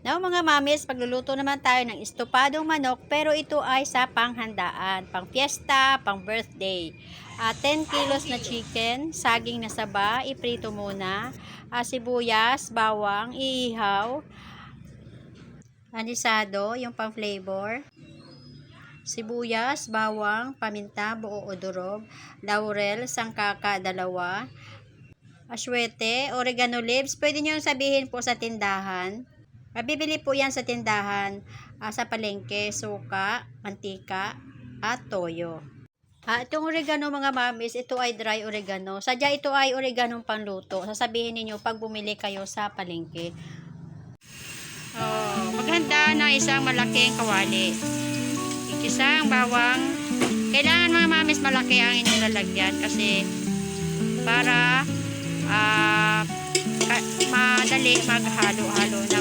Now mga mamis, pagluluto naman tayo ng estopadong manok, pero ito ay sa panghandaan, pang fiesta, pang birthday. 10 kilos na chicken, saging na saba, iprito muna, sibuyas, bawang, iihaw, anisado, yung pang flavor, sibuyas, bawang, paminta, buo o durog, laurel, sangkaka, 2, aswete, oregano leaves, pwede nyo sabihin po sa tindahan. Bibili po yan sa tindahan, sa palengke, suka, mantika, at toyo. Itong oregano mga mamis, ito ay dry oregano. Sadya ito ay oregano pangluto. Sasabihin niyo pag bumili kayo sa palengke. Maghanda ng isang malaking kawali. Igisa ang bawang. Kailangan mga mamis malaki ang inyong lalagyan kasi para madali maghalo-halo ng